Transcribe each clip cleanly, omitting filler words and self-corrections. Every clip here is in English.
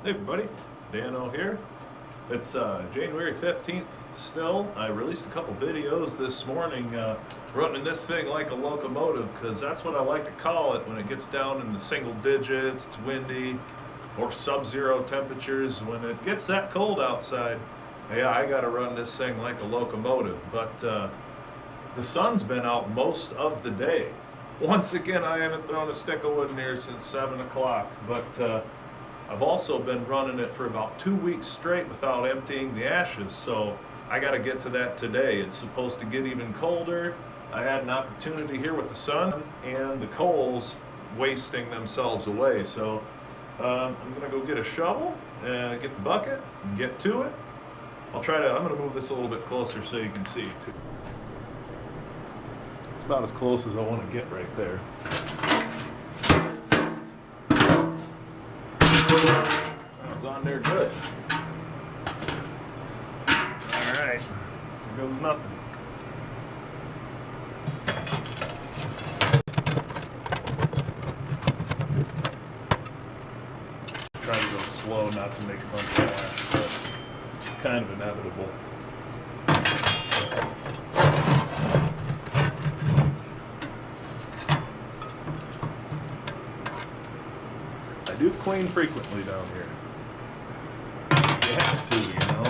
Hey everybody, Dano here. It's January 15th still. I released a couple videos this morning running this thing like a locomotive, because that's what I like to call it when it gets down in the single digits, it's windy, or sub-zero temperatures. When it gets that cold outside, yeah, I gotta run this thing like a locomotive. But the sun's been out most of the day. Once again, I haven't thrown a stick of wood in here since 7 o'clock, but I've also been running it for about 2 weeks straight without emptying the ashes, so I got to get to that today. It's supposed to get even colder. I had an opportunity here with the sun and the coals wasting themselves away, so I'm going to go get a shovel and get the bucket and get to it. I'm going to move this a little bit closer so you can see too. It's about as close as I want to get right there. That was on there good. Alright, here goes nothing. Try to go slow, not to make a bunch of ash, but it's kind of inevitable. I do clean frequently down here. You have to, you know.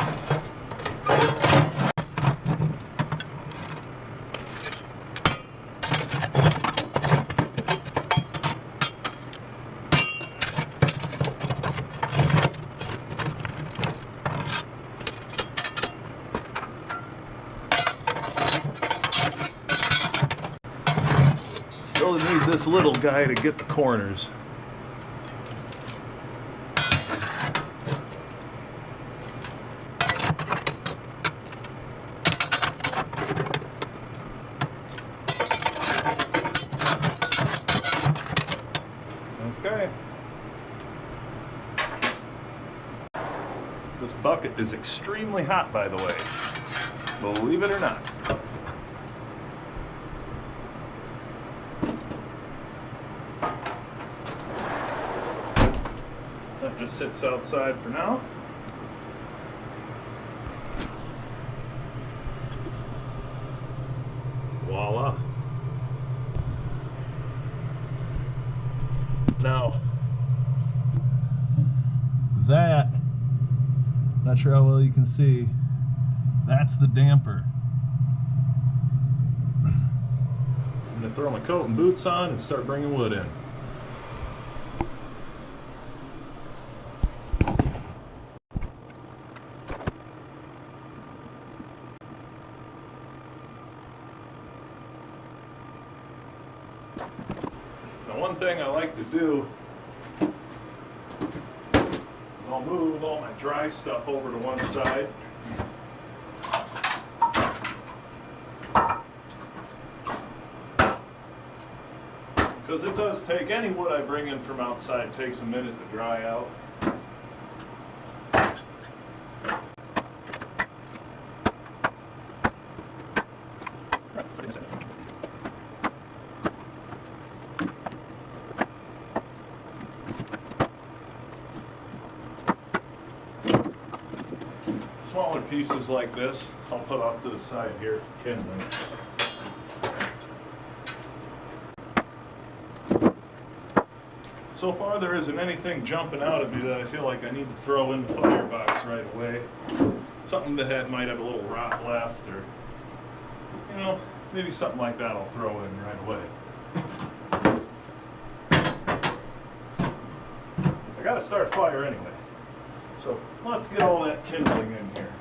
Still need this little guy to get the corners. Okay. This bucket is extremely hot, by the way. Believe it or not. That just sits outside for now. Voila. Now, that, not sure how well you can see, that's the damper. I'm going to throw my coat and boots on and start bringing wood in. Now, one thing I like to do is I'll move all my dry stuff over to one side. Because it does take, any wood I bring in from outside takes a minute to dry out. Smaller pieces like this, I'll put off to the side here for kindling. So far there isn't anything jumping out at me that I feel like I need to throw in the firebox right away. Something that might have a little rot left, or, you know, maybe something like that I'll throw in right away. So I gotta start a fire anyway. So let's get all that kindling in here.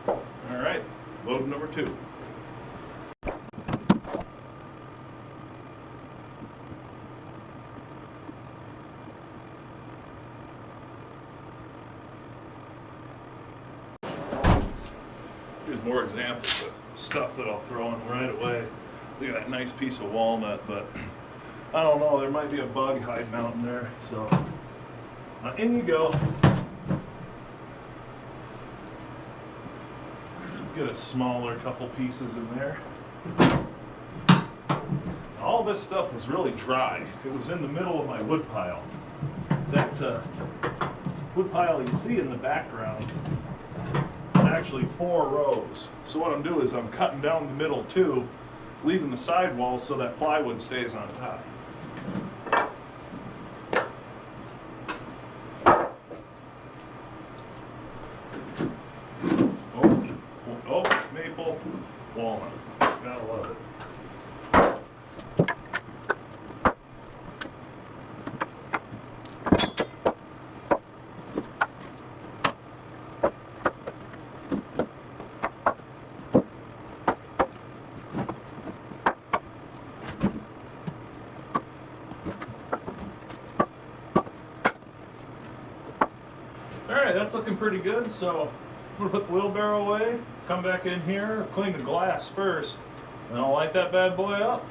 All right, load number 2. Here's more examples of stuff that I'll throw in right away. Look at that nice piece of walnut, but I don't know, there might be a bug hiding out in there. So in you go. Get a smaller couple pieces in there. All this stuff was really dry. It was in the middle of my wood pile. That wood pile you see in the background is actually 4 rows. So what I'm doing is I'm cutting down the middle too, leaving the side walls so that plywood stays on top. Oh, maple, walnut. Gotta love it. Alright, that's looking pretty good, so I'm going to put the wheelbarrow away, come back in here, clean the glass first, and I'll light that bad boy up.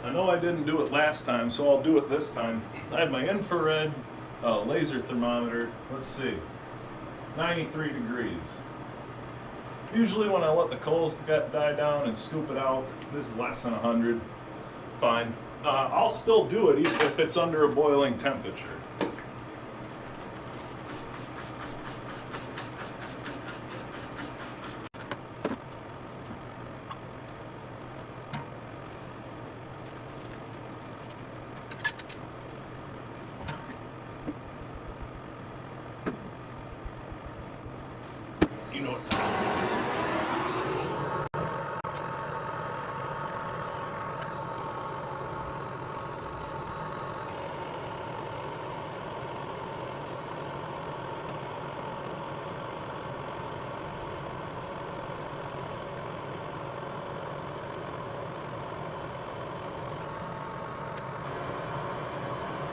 I know I didn't do it last time, so I'll do it this time. I have my infrared laser thermometer, let's see, 93 degrees. Usually when I let the coals die down and scoop it out, this is less than 100, fine. I'll still do it even if it's under a boiling temperature. You know what time it is.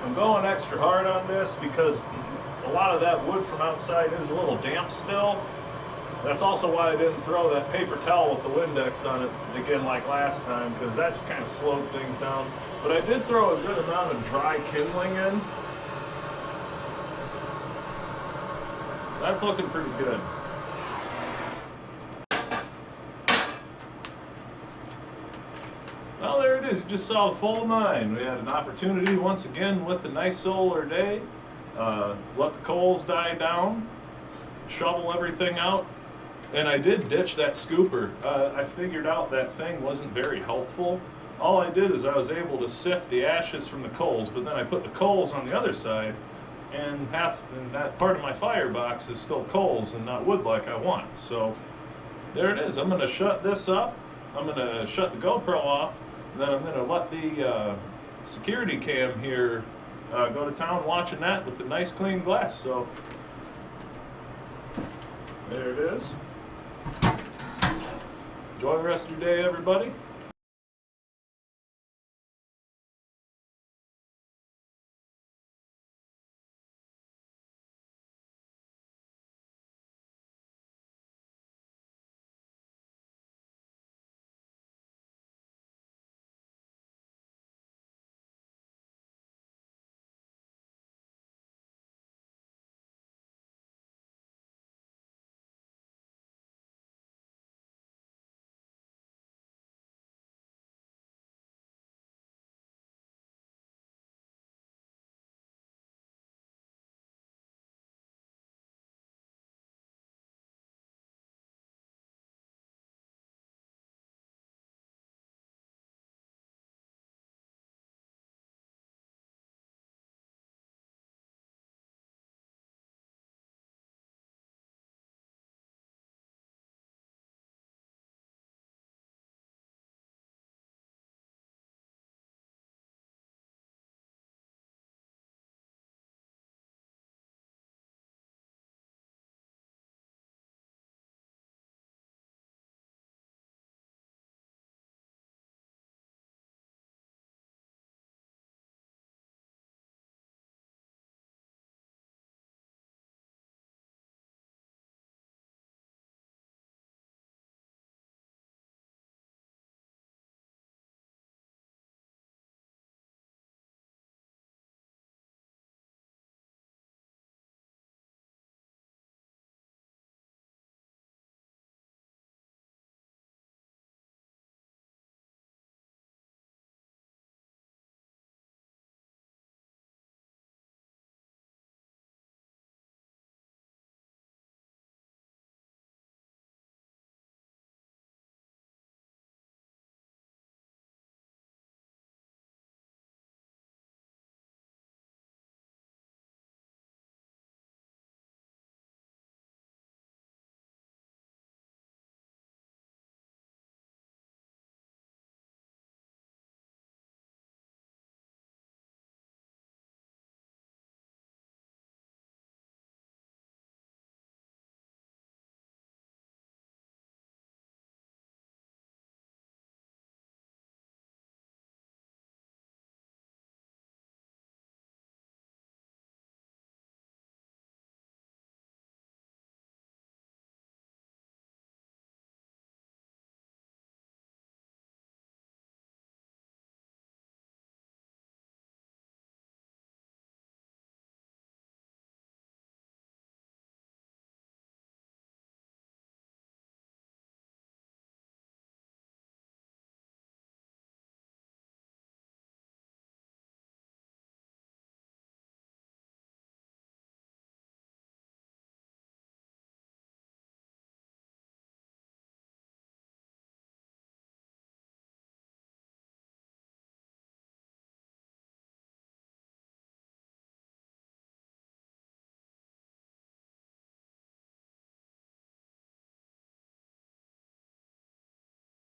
I'm going extra hard on this because a lot of that wood from outside is a little damp still. That's also why I didn't throw that paper towel with the Windex on it again like last time, because that just kind of slowed things down. But I did throw a good amount of dry kindling in. So that's looking pretty good. Well, there it is. You just saw the full 9. We had an opportunity once again with the nice solar day. Let the coals die down, shovel everything out. And I did ditch that scooper. I figured out that thing wasn't very helpful. All I did is I was able to sift the ashes from the coals, but then I put the coals on the other side, and that part of my firebox is still coals and not wood like I want. So there it is. I'm going to shut this up. I'm going to shut the GoPro off. Then I'm going to let the security cam here go to town watching that with the nice clean glass. So there it is. Enjoy the rest of your day, everybody.